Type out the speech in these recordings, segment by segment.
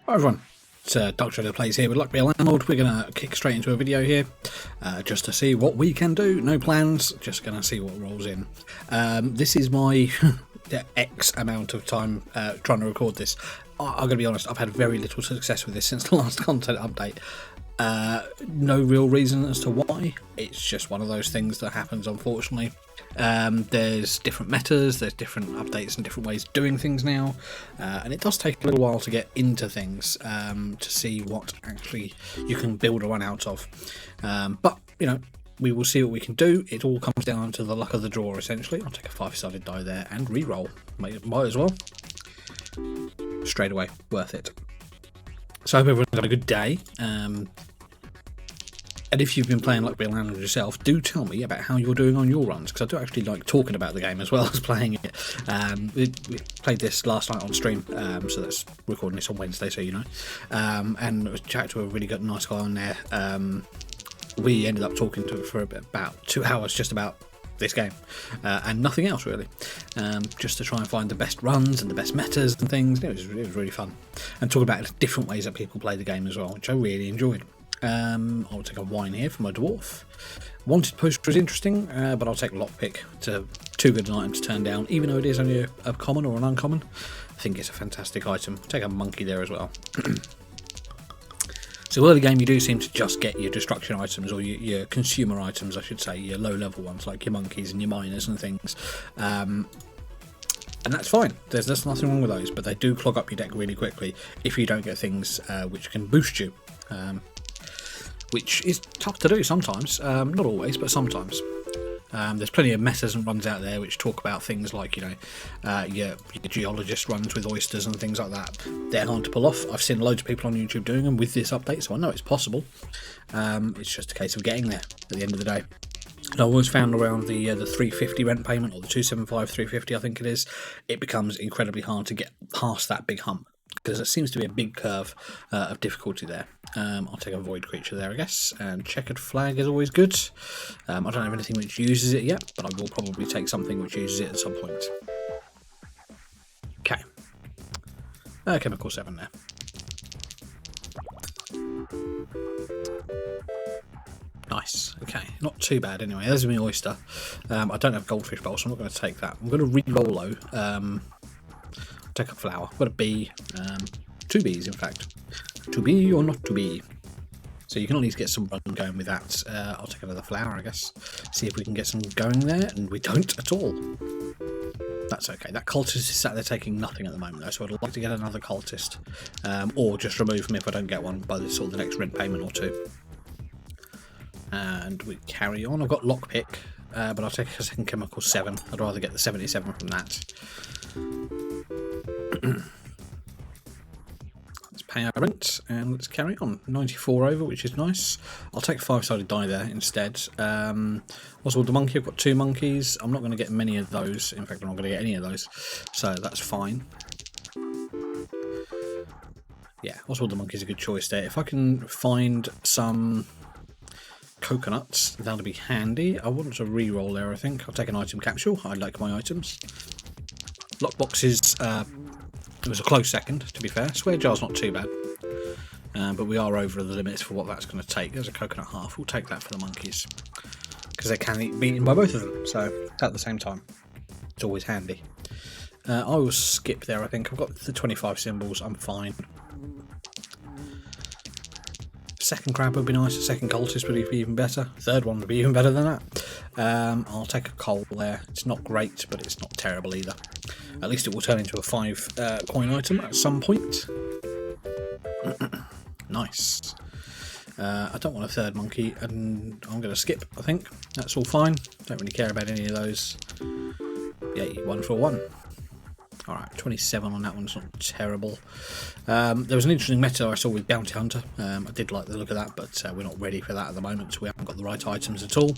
Hi everyone, it's DarkJedi Plays here with Luck Be A Landlord. We're going to kick straight into a video here, just to see what we can do. No plans, just going to see what rolls in. This is my X amount of time trying to record this. I'm going to be honest, I've had very little success with this since the last content update. No real reason as to why, it's just one of those things that happens, unfortunately. There's different metas, there's different updates and different ways of doing things now, and it does take a little while to get into things, to see what actually you can build a run out of. But, you know, we will see what we can do. It all comes down to the luck of the draw, essentially. I'll take a 5-sided die there and re-roll. Might as well. Straight away, worth it. So I hope everyone's got a good day. And if you've been playing Luck Be A Landlord yourself, do tell me about how you're doing on your runs, because I do actually like talking about the game as well as playing it. We played this last night on stream, so that's recording this on Wednesday, so you know. And I chatted to a really good, nice guy on there. We ended up talking to it for about 2 hours just about this game, and nothing else really, just to try and find the best runs and the best metas and things. It was really fun, and talk about different ways that people play the game as well, which I really enjoyed. I'll take a wine here for my dwarf. Wanted poster is interesting, but I'll take lockpick. It's too good an item to turn down, even though it is only a common or an uncommon. I think it's a fantastic item. I'll take a monkey there as well. So early game you do seem to just get your destruction items, or your consumer items I should say, your low level ones like your monkeys and your miners and things. And that's fine, there's nothing wrong with those, but they do clog up your deck really quickly if you don't get things which can boost you. Which is tough to do sometimes, not always, but sometimes. There's plenty of metas and runs out there which talk about things like, you know, your geologist runs with oysters and things like that. They're hard to pull off. I've seen loads of people on YouTube doing them with this update, so I know it's possible. It's just a case of getting there at the end of the day. And I always found around the 350 rent payment, or the 275, 350 I think it is, it becomes incredibly hard to get past that big hump, because it seems to be a big curve of difficulty there. I'll take a void creature there, I guess, and checkered flag is always good. I don't have anything which uses it yet, but I will probably take something which uses it at some point. Okay. Chemical 7 there. Nice, okay, not too bad anyway. There's my oyster. I don't have goldfish bowl, so I'm not going to take that. I'm going to re-roll though. Take a flower. I've got a bee. 2 bees, in fact. To be or not to be. So you can at least get some run going with that. I'll take another flower, I guess. See if we can get some going there, and we don't at all. That's okay. That cultist is sat there taking nothing at the moment, though, so I'd like to get another cultist. Or just remove them if I don't get one by the sort of the next rent payment or 2. And we carry on. I've got lockpick, but I'll take a second chemical 7. I'd rather get the 77 from that. Let's pay our rent and let's carry on. 94 over, which is nice. I'll take a 5-sided die there instead. Oswald the monkey, I've got 2 monkeys. I'm not going to get many of those. In fact, I'm not going to get any of those, so that's fine. Yeah, Oswald the monkey is a good choice there. If I can find some coconuts, that'll be handy. I want to re-roll there, I think. I'll take an item capsule. I like my items. Lockboxes, it was a close second, to be fair. Square jar's not too bad, but we are over the limits for what that's going to take. There's a coconut half. We'll take that for the monkeys, because they can be eaten by both of them, so at the same time it's always handy. I will skip there, I think. I've got the 25 symbols, I'm fine. Second crab would be nice, a second cultist would be even better, third one would be even better than that. I'll take a coal there. It's not great, but it's not terrible either. At least it will turn into a 5 coin item at some point. Nice. I don't want a third monkey, and I'm going to skip, I think. That's all fine. Don't really care about any of those. Yay, 1 for 1. Alright, 27 on that one's not terrible. There was an interesting meta I saw with Bounty Hunter. I did like the look of that, but we're not ready for that at the moment, so we haven't got the right items at all.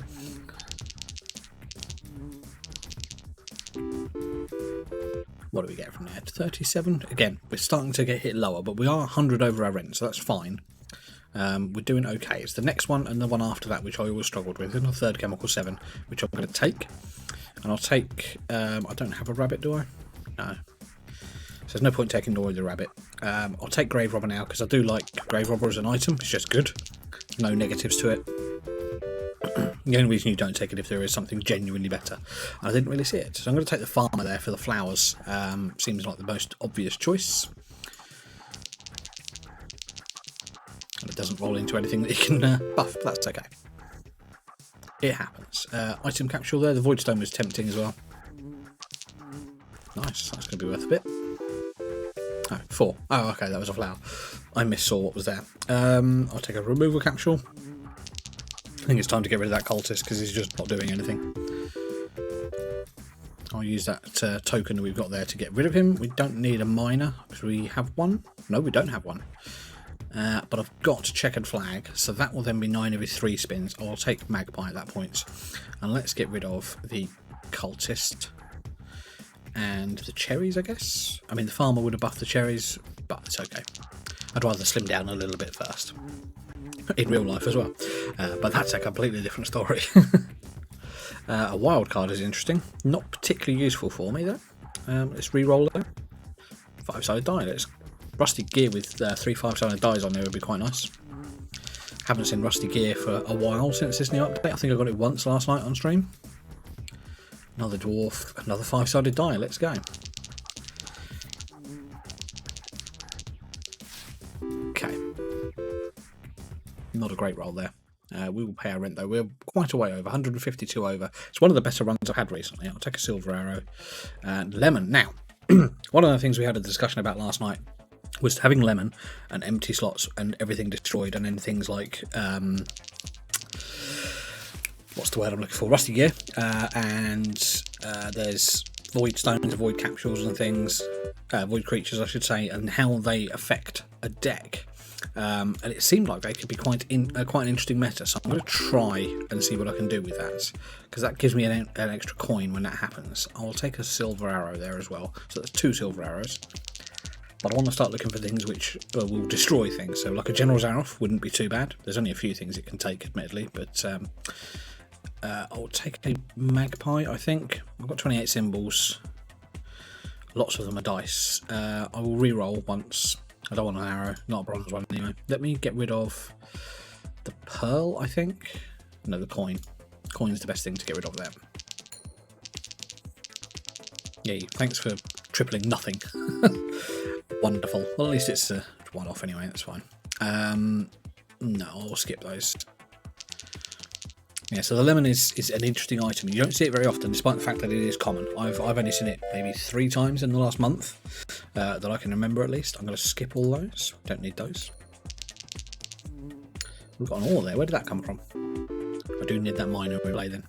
What do we get from there? 37? Again, we're starting to get hit lower, but we are 100 over our rent, so that's fine. We're doing okay. It's the next one and the one after that which I always struggled with, and the third chemical 7, which I'm going to take. And I'll take... I don't have a rabbit, do I? No. So there's no point taking Nora the rabbit. I'll take Grave Robber now because I do like Grave Robber as an item. It's just good. No negatives to it. The only reason you don't take it if there is something genuinely better. I didn't really see it. So I'm going to take the Farmer there for the flowers. Seems like the most obvious choice. And it doesn't roll into anything that you can buff, but that's okay. It happens. Item capsule there. The Void Stone was tempting as well. Nice. That's going to be worth a bit. Oh, 4. Oh, okay. That was a flower. I missaw what was there. I'll take a removal capsule. I think it's time to get rid of that cultist because he's just not doing anything. I'll use that token that we've got there to get rid of him. We don't need a miner because we have one. No, we don't have one. But I've got checkered flag, so that will then be 9 every 3 spins. I'll take magpie at that point. And let's get rid of the cultist and the cherries, I guess. I mean, the farmer would have buffed the cherries, but it's okay. I'd rather slim down a little bit first. In real life as well. But that's a completely different story. A wild card is interesting. Not particularly useful for me, though. Let's re-roll it. 5-sided die. Let's Rusty gear with 3 5-sided dies on there would be quite nice. Haven't seen Rusty gear for a while since this new update. I think I got it once last night on stream. Another dwarf, another 5-sided die. Let's go. Okay. Not a great roll there. We will pay our rent though. We're quite a way over, 152 over. It's one of the better runs I've had recently. I'll take a silver arrow and lemon. Now, one of the things we had a discussion about last night was having lemon and empty slots and everything destroyed, and then things like what's the word I'm looking for? Rusty gear, and there's void stones and void capsules and things, void creatures I should say, and how they affect a deck. And it seemed like they could be quite an interesting meta, so I'm going to try and see what I can do with that, because that gives me an extra coin when that happens. I'll take a silver arrow there as well, so that's 2 silver arrows. But I want to start looking for things which will destroy things, so like a General's Arrow wouldn't be too bad. There's only a few things it can take, admittedly, but I'll take a magpie, I think. I've got 28 symbols. Lots of them are dice. I will re-roll once. I don't want an arrow, not a bronze one anyway. Let me get rid of the pearl, I think. No, the coin. Coin's the best thing to get rid of there. Yay, thanks for tripling nothing. Wonderful. Well, at least it's a one-off anyway, that's fine. No, I'll skip those. Yeah, so the lemon is an interesting item. You don't see it very often, despite the fact that it is common. I've only seen it maybe 3 times in the last month, that I can remember at least. I'm going to skip all those. Don't need those. We've got an ore there. Where did that come from? I do need that miner relay then.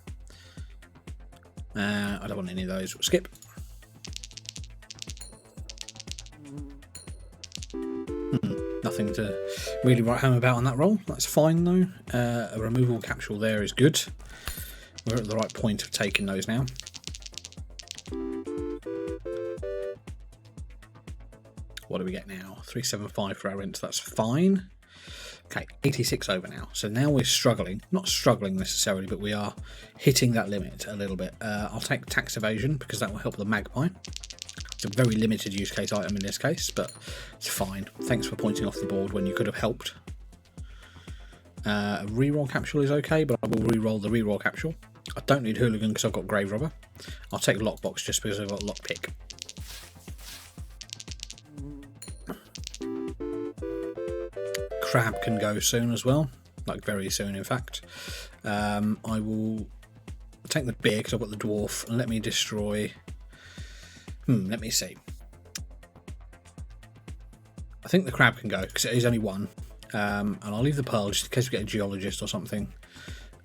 I don't want any of those. We'll skip. Nothing to really write home about on that roll. That's fine though. A removal capsule there is good. We're at the right point of taking those now. What do we get now? 375 for our rent, so that's fine. Okay, 86 over now. So now we're struggling. Not struggling necessarily, but we are hitting that limit a little bit. I'll take tax evasion because that will help the magpie. It's a very limited use case item in this case, but it's fine. Thanks for pointing off the board when you could have helped. A reroll capsule is okay, but I will reroll the reroll capsule. I don't need hooligan because I've got grave robber. I'll take lockbox just because I've got lockpick. Crab can go soon as well, like very soon in fact. I will take the beer because I've got the dwarf, and let me destroy. Let me see. I think the crab can go because it is only 1. And I'll leave the pearl just in case we get a geologist or something.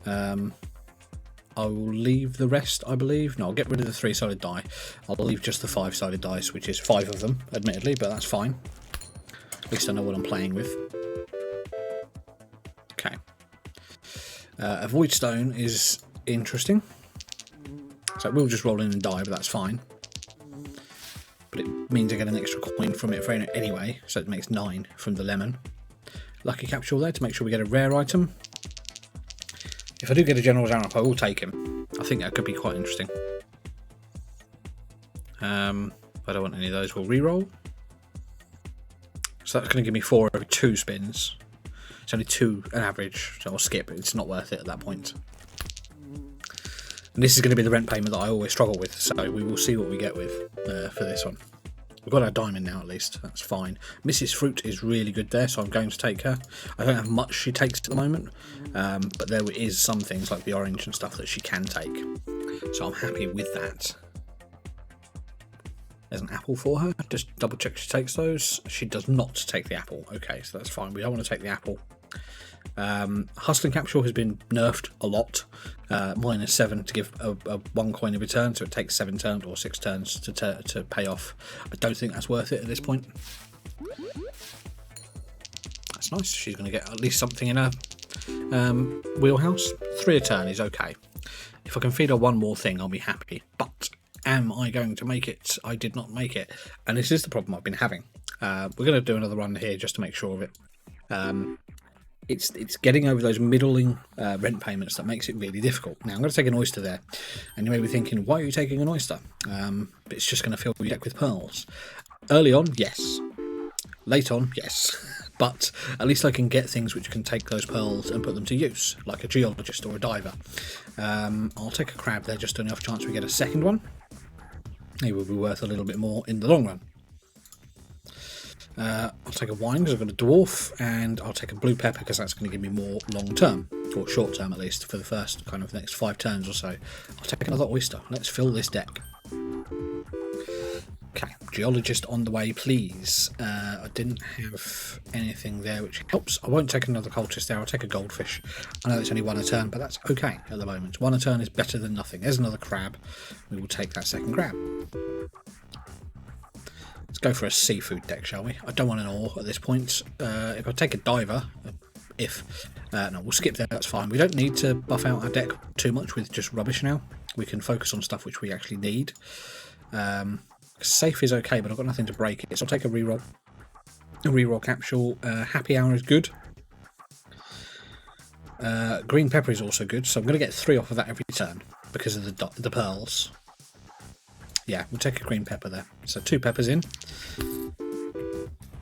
I will leave the rest, I believe. No, I'll get rid of the 3-sided die. I'll leave just the 5-sided dice, which is 5 of them, admittedly, but that's fine. At least I know what I'm playing with. Okay. A void stone is interesting. So we'll just roll in and die, but that's fine. But it means I get an extra coin from it for anyway, so it makes 9 from the lemon. Lucky capsule there to make sure we get a rare item. If I do get a General's Arrow, I will take him. I think that could be quite interesting. I don't want any of those. We'll re-roll. So that's going to give me 4 every 2 spins. It's only 2 an average, so I'll skip. It's not worth it at that point. And this is going to be the rent payment that I always struggle with, so we will see what we get with for this one. We've got our diamond now at least, that's fine. Mrs. Fruit is really good there, so I'm going to take her. I don't have much she takes at the moment, but there is some things like the orange and stuff that she can take. So I'm happy with that. There's an apple for her, just double check she takes those. She does not take the apple, okay, so that's fine. We don't want to take the apple. Hustling Capsule has been nerfed a lot, -7 to give a 1 coin in return, so it takes 7 turns or 6 turns to pay off. I don't think that's worth it at this point. That's nice, she's going to get at least something in her wheelhouse. 3 a turn is okay. If I can feed her 1 more thing, I'll be happy, but am I going to make it? I did not make it, and this is the problem I've been having. We're going to do another run here just to make sure of it. It's getting over those middling rent payments that makes it really difficult. Now I'm going to take an oyster there, and you may be thinking, why are you taking an oyster? But it's just going to fill your deck with pearls. Early on, yes. Late on, yes. But at least I can get things which can take those pearls and put them to use, like a geologist or a diver. I'll take a crab there just on the off chance we get a second one. It will be worth a little bit more in the long run. I'll take a wine because I've got a dwarf, and I'll take a blue pepper because that's going to give me more long term, or short term at least, for the first kind of next 5 turns or so. I'll take another oyster. Let's fill this deck. Okay, geologist on the way, please. I didn't have anything there which helps. I won't take another cultist there. I'll take a goldfish. I know it's only 1 a turn, but that's okay at the moment. 1 a turn is better than nothing. There's another crab. We will take that second crab. Let's go for a seafood deck, shall we? I don't want an ore at this point. If I take a diver, no, we'll skip there, that's fine. We don't need to buff out our deck too much with just rubbish now. We can focus on stuff which we actually need. Safe is okay, but I've got nothing to break it, so I'll take a reroll. A reroll capsule. Happy hour is good. Green pepper is also good, so I'm going to get 3 off of that every turn because of the pearls. Yeah, we'll take a green pepper there. So 2 peppers in.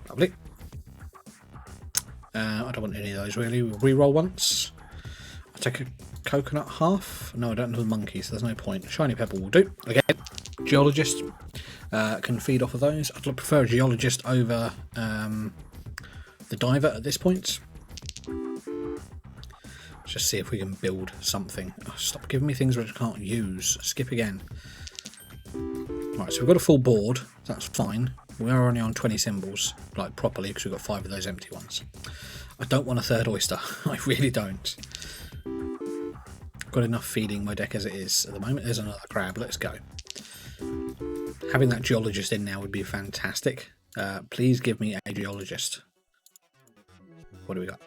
Lovely. I don't want any of those really. We'll re-roll once. I'll take a coconut half. No, I don't know the monkeys, so there's no point. Shiny pepper will do. Again, geologist can feed off of those. I'd prefer a geologist over the diver at this point. Let's just see if we can build something. Oh, stop giving me things which I can't use. Skip again. Right, so we've got a full board, that's fine. We are only on 20 symbols, like properly, because we've got 5 of those empty ones. I don't want a 3rd oyster, I really don't. Got enough feeding my deck as it is at the moment. There's another crab, let's go. Having that geologist in now would be fantastic. Please give me a geologist. What do we got?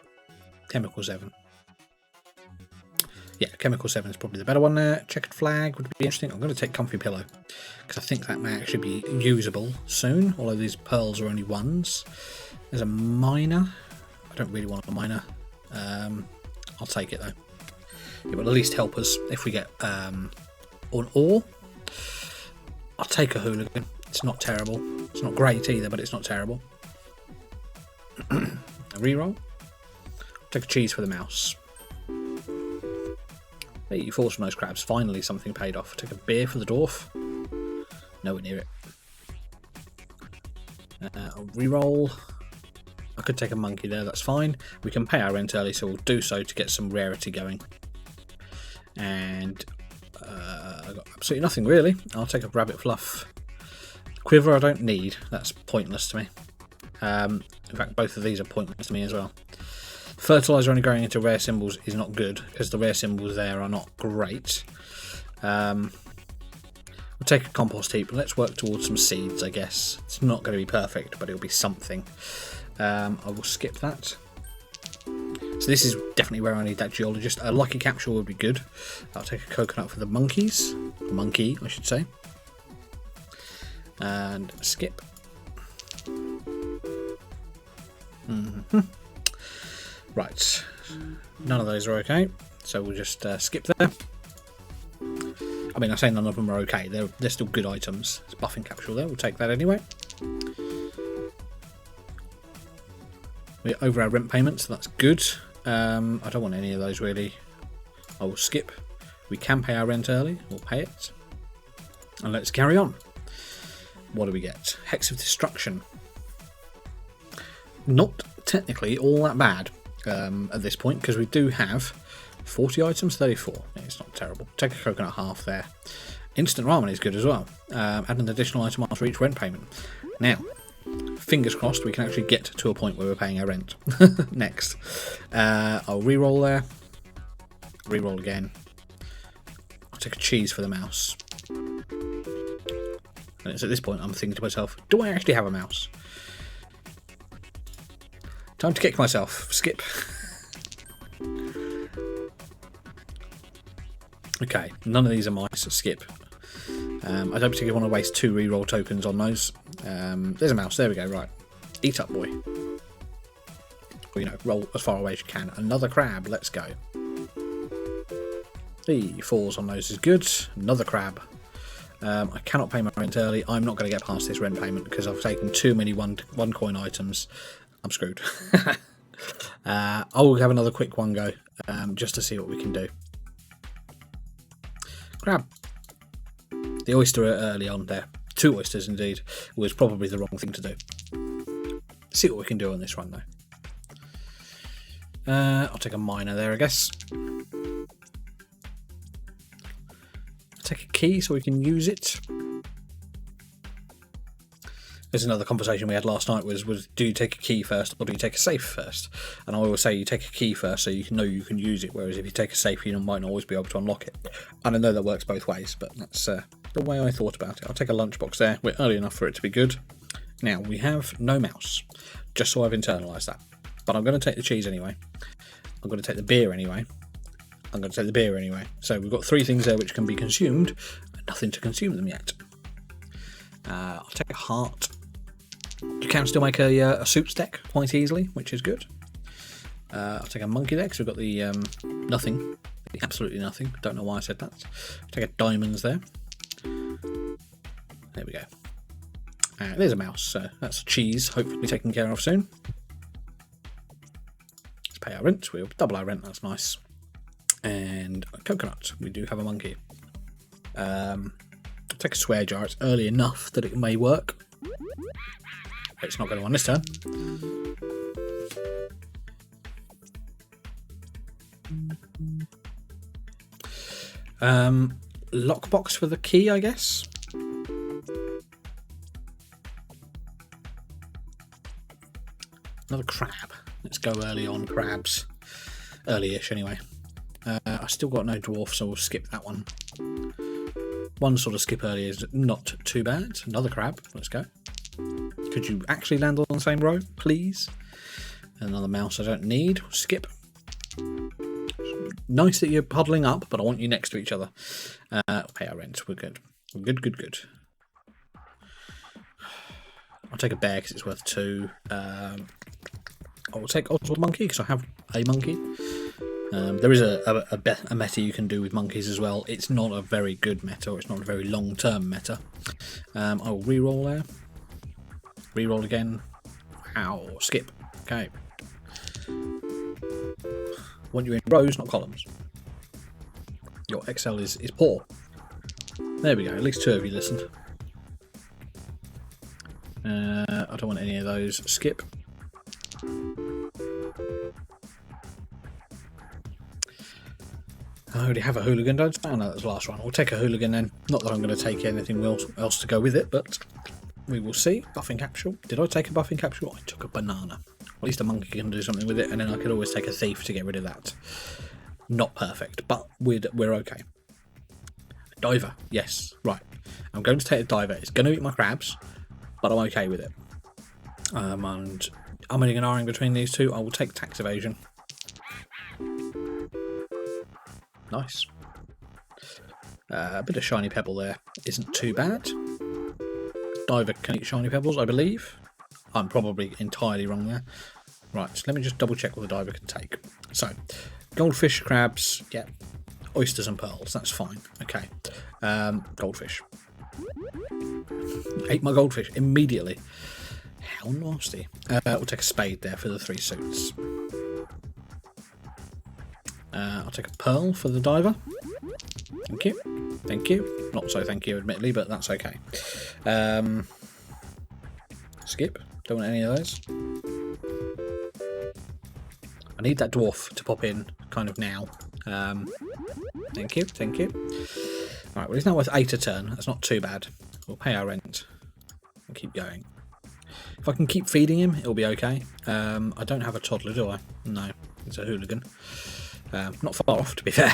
Chemical 7. Yeah, Chemical 7 is probably the better one there. Checkered Flag would be interesting. I'm going to take Comfy Pillow, because I think that may actually be usable soon, although these pearls are only 1s. There's a miner. I don't really want a miner. I'll take it though. It will at least help us if we get an ore. I'll take a hooligan. It's not terrible. It's not great either, but it's not terrible. A reroll. Take a cheese for the mouse. Hey, 4 from those crabs. Finally something paid off. Take a beer for the dwarf. Nowhere near it. I'll reroll. I could take a monkey there, that's fine. We can pay our rent early, so we'll do so to get some rarity going. And I've got absolutely nothing really. I'll take a rabbit fluff. Quiver I don't need. That's pointless to me. In fact, both of these are pointless to me as well. Fertilizer only going into rare symbols is not good, because the rare symbols there are not great. We'll take a compost heap. Let's work towards some seeds, I guess. It's not going to be perfect, but it'll be something. I will skip that. So this is definitely where I need that geologist. A lucky capsule would be good. I'll take a coconut for the monkeys. Monkey, I should say. And skip. Right. None of those are okay. So we'll just skip there. I mean, I say none of them are okay. They're still good items. There's a buffing capsule there. We'll take that anyway. We're over our rent payment, so that's good. I don't want any of those really. I will skip. We can pay our rent early. We'll pay it. And let's carry on. What do we get? Hex of Destruction. Not technically all that bad at this point, because we do have 40 items, 34. Yeah, it's not terrible. Take a coconut half there. Instant ramen is good as well. Add an additional item after each rent payment. Now, fingers crossed we can actually get to a point where we're paying our rent. Next. I'll re-roll there. Re-roll again. I'll take a cheese for the mouse. And it's at this point I'm thinking to myself, do I actually have a mouse? Time to kick myself. Skip. Okay, none of these are mice. Skip. I don't particularly want to waste 2 reroll tokens on those. There's a mouse. There we go. Right. Eat up, boy. Or, you know, roll as far away as you can. Another crab. Let's go. The 4s on those is good. Another crab. I cannot pay my rent early. I'm not going to get past this rent payment because I've taken too many one coin items. I'm screwed. I'll have another quick one go just to see what we can do. Crab. The oyster early on there. 2 oysters indeed was probably the wrong thing to do. See what we can do on this run though. I'll take a miner there, I guess. Take a key so we can use it. There's another conversation we had last night was do you take a key first or do you take a safe first? And I always say you take a key first so you know you can use it, whereas if you take a safe you might not always be able to unlock it. And I know that works both ways, but that's the way I thought about it. I'll take a lunchbox there. We're early enough for it to be good. Now we have no mouse, just so I've internalised that. But I'm going to take the cheese anyway. I'm going to take the beer anyway. I'm going to take the beer anyway. So we've got 3 things there which can be consumed, and nothing to consume them yet. I'll take a heart. You can still make a soup deck quite easily, which is good. I'll take a monkey there because we've got the nothing. Absolutely nothing. Don't know why I said that. I'll take a diamonds there. There we go. There's a mouse. So that's cheese, hopefully taken care of soon. Let's pay our rent. We'll double our rent. That's nice. And a coconut. We do have a monkey. Take a swear jar. It's early enough that it may work. It's not going to on this turn. Lockbox for the key, I guess. Another crab. Let's go early on crabs. Early-ish anyway. I still got no dwarf, so we'll skip that one. One sort of skip early is not too bad. Another crab. Let's go. Could you actually land on the same row, please? Another mouse I don't need. Skip. Nice that you're huddling up, but I want you next to each other. Pay our rent. We're good. We're good. I'll take a bear because it's worth 2. I'll take also a monkey because I have a monkey. There is a meta you can do with monkeys as well. It's not a very good meta, or it's not a very long-term meta. I'll re-roll there. Re-roll again. Ow, skip. Okay. Want you in rows, not columns. Your Excel is poor. There we go, at least 2 of you listened. I don't want any of those. Skip. I already have a hooligan, don't I? Oh no, that's the last one. We'll take a hooligan then. Not that I'm going to take anything else to go with it, but we will see. Buffing capsule. Did I take a buffing capsule? I took a banana. At least a monkey can do something with it, and then I could always take a thief to get rid of that. Not perfect, but we're okay. Diver. Yes. Right. I'm going to take a diver. It's going to eat my crabs, but I'm okay with it. And I'm only going between these 2. I will take tax evasion. Nice. A bit of shiny pebble there isn't too bad. Diver can eat shiny pebbles, I believe. I'm probably entirely wrong there. Right, so let me just double check what the diver can take. So, goldfish, crabs, yeah, oysters and pearls, that's fine. Okay, goldfish. Ate my goldfish immediately. How nasty. We'll take a spade there for the 3 suits. I'll take a pearl for the diver. Thank you. Thank you. Not so thank you, admittedly, but that's okay. Skip. Don't want any of those. I need that dwarf to pop in kind of now. Thank you. Thank you. Alright, well, he's now worth 8 a turn. That's not too bad. We'll pay our rent and keep going. If I can keep feeding him, it'll be okay. I don't have a toddler, do I? No, he's a hooligan. Not far off, to be fair.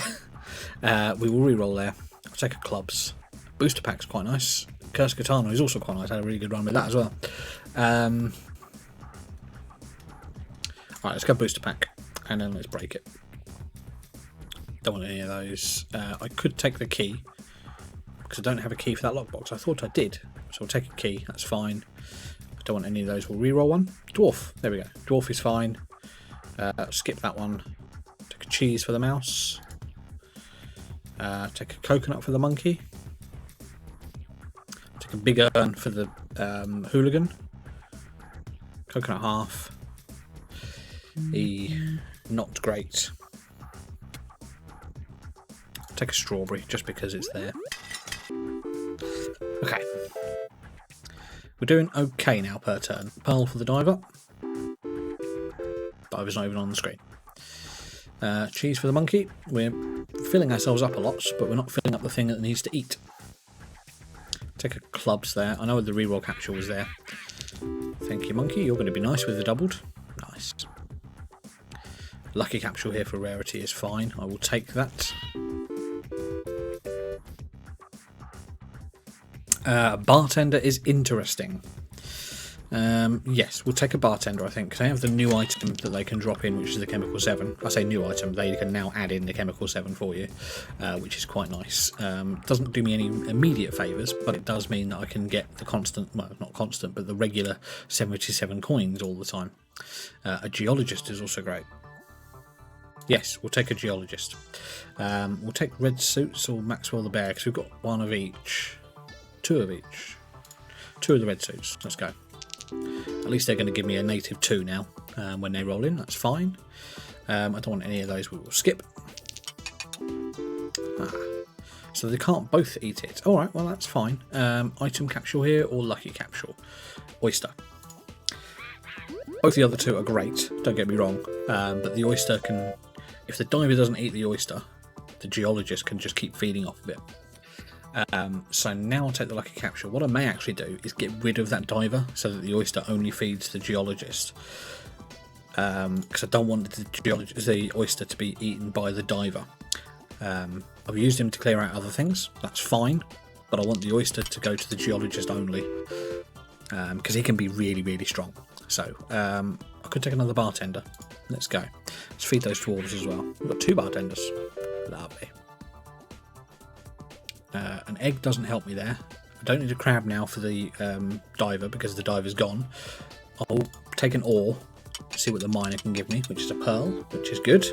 We will re-roll there. I'll take a clubs. Booster pack's quite nice. Curse Katana is also quite nice. I had a really good run with that as well. Right, let's go booster pack, and then let's break it. Don't want any of those. I could take the key, because I don't have a key for that lockbox. I thought I did, so I'll take a key. That's fine. I don't want any of those. We'll re-roll one. Dwarf. There we go. Dwarf is fine. Skip that one. Take a cheese for the mouse. Take a coconut for the monkey. Take a big urn for the hooligan. Coconut half. Not great. Take a strawberry just because it's there. Okay. We're doing okay now per turn. Pearl for the diver. Diver's not even on the screen. Cheese for the monkey. We're filling ourselves up a lot, but we're not filling up the thing that needs to eat. Take a clubs there. I know the reroll capture was there. Thank you, monkey. You're going to be nice with the doubled. Nice. Lucky capsule here for rarity is fine. I will take that. Bartender is interesting. Yes, we'll take a bartender, I think, because they have the new item that they can drop in, which is the chemical 7. I say new item, they can now add in the chemical 7 for you, which is quite nice. Doesn't do me any immediate favours, but it does mean that I can get the constant, well, not constant, but the regular 77 coins all the time. A geologist is also great. Yes, we'll take a geologist. We'll take red suits or Maxwell the Bear, because we've got one of each. Two of each. Two of the red suits. Let's go. At least they're going to give me a native 2 now when they roll in. That's fine. I don't want any of those. We will skip. So they can't both eat it. Alright, well that's fine. Item capsule here or lucky capsule? Oyster. Both the other two are great, don't get me wrong. But the oyster can... If the diver doesn't eat the oyster, the geologist can just keep feeding off of it. So now I'll take the lucky capsule. What I may actually do is get rid of that diver so that the oyster only feeds the geologist. Because I don't want the oyster to be eaten by the diver. I've used him to clear out other things, that's fine. But I want the oyster to go to the geologist only. Because he can be really, really strong. So I could take another bartender. Let's go. Let's feed those dwarves as well. We've got 2 bartenders. Lovely. An egg doesn't help me there. I don't need a crab now for the diver because the diver's gone. I'll take an ore, see what the miner can give me, which is a pearl, which is good.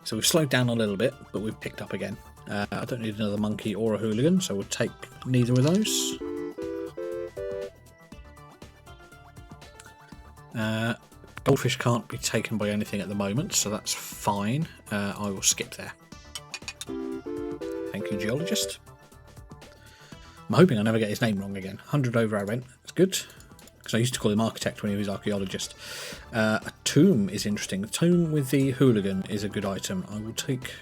So we've slowed down a little bit, but we've picked up again. I don't need another monkey or a hooligan, so we'll take neither of those. Goldfish can't be taken by anything at the moment, so that's fine. I will skip there. Thank you, geologist. I'm hoping I never get his name wrong again. 100 over our rent. That's good. Because I used to call him architect when he was archaeologist. A tomb is interesting. The tomb with the hooligan is a good item. I will take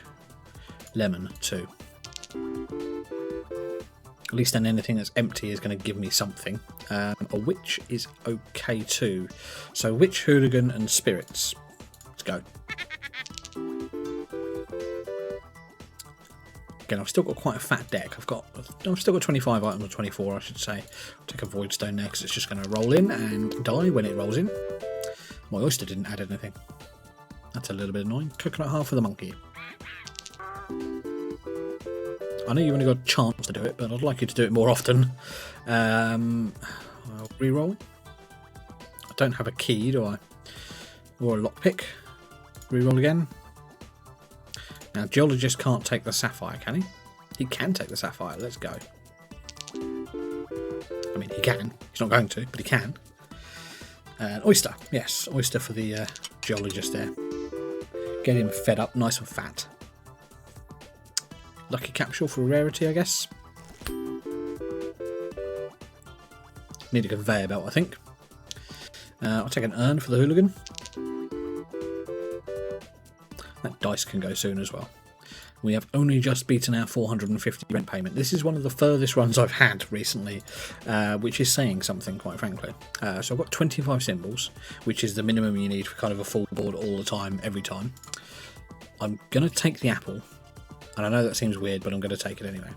lemon too. At least then anything that's empty is going to give me something. A witch is okay too. So witch, hooligan and spirits. Let's go. Again, I've still got quite a fat deck. I've still got 25 items, or 24 I should say. I'll take a void stone there because it's just going to roll in and die when it rolls in. My oyster didn't add anything. That's a little bit annoying. Coconut half for the monkey. I know you've only got a chance to do it, but I'd like you to do it more often. I'll re-roll. I don't have a key, do I? Or a lockpick. Re-roll again. Now, geologist can't take the sapphire, can he? He can take the sapphire. Let's go. I mean, he can. He's not going to, but he can. Oyster. Yes, oyster for the geologist there. Get him fed up, nice and fat. Lucky capsule for rarity, I guess. Need a conveyor belt, I think. I'll take an urn for the hooligan. That dice can go soon as well. We have only just beaten our 450 rent payment. This is one of the furthest runs I've had recently, which is saying something, quite frankly. So I've got 25 symbols, which is the minimum you need for kind of a full board all the time, every time. I'm going to take the apple, and I know that seems weird, but I'm going to take it anyway.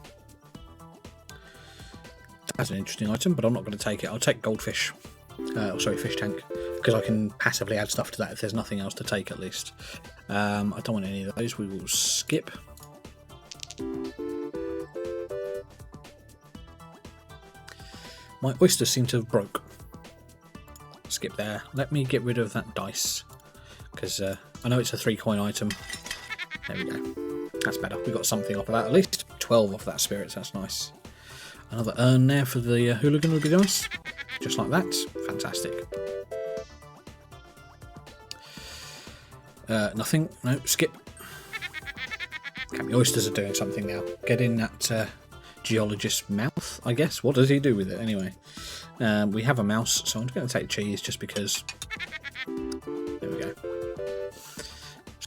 That's an interesting item, but I'm not going to take it. I'll take goldfish, fish tank, because I can passively add stuff to that if there's nothing else to take at least. I don't want any of those. We will skip. My oysters seem to have broke. Skip there. Let me get rid of that dice, because I know it's a 3-coin item. There we go. That's better. We got something off of that at least. 12 off that spirits. That's nice. Another urn there for the hooligan would be nice. Just like that. Fantastic. Nothing. No, skip. Okay, the oysters are doing something now. Get in that geologist's mouth, I guess. What does he do with it anyway? We have a mouse, so I'm going to take cheese just because. There we go.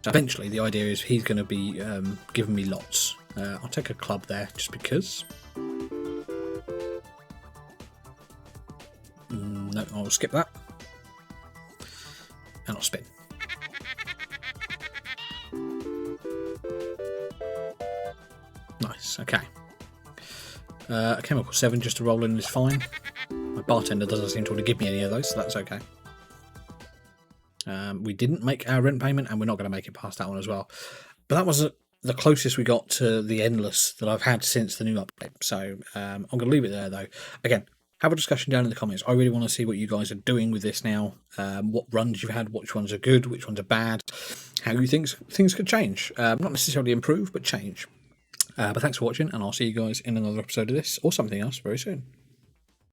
So eventually, the idea is he's going to be giving me lots. I'll take a club there just because. No, I'll skip that. And I'll spin. Nice, okay. A chemical 7 just to roll in is fine. My bartender doesn't seem to want to give me any of those, so that's okay. We didn't make our rent payment, and we're not going to make it past that one as well. But that was the closest we got to the endless that I've had since the new update. So I'm going to leave it there, though. Again, have a discussion down in the comments. I really want to see what you guys are doing with this now. What runs you've had, which ones are good, which ones are bad, how you think things could change. Not necessarily improve, but change. But thanks for watching, and I'll see you guys in another episode of this or something else very soon.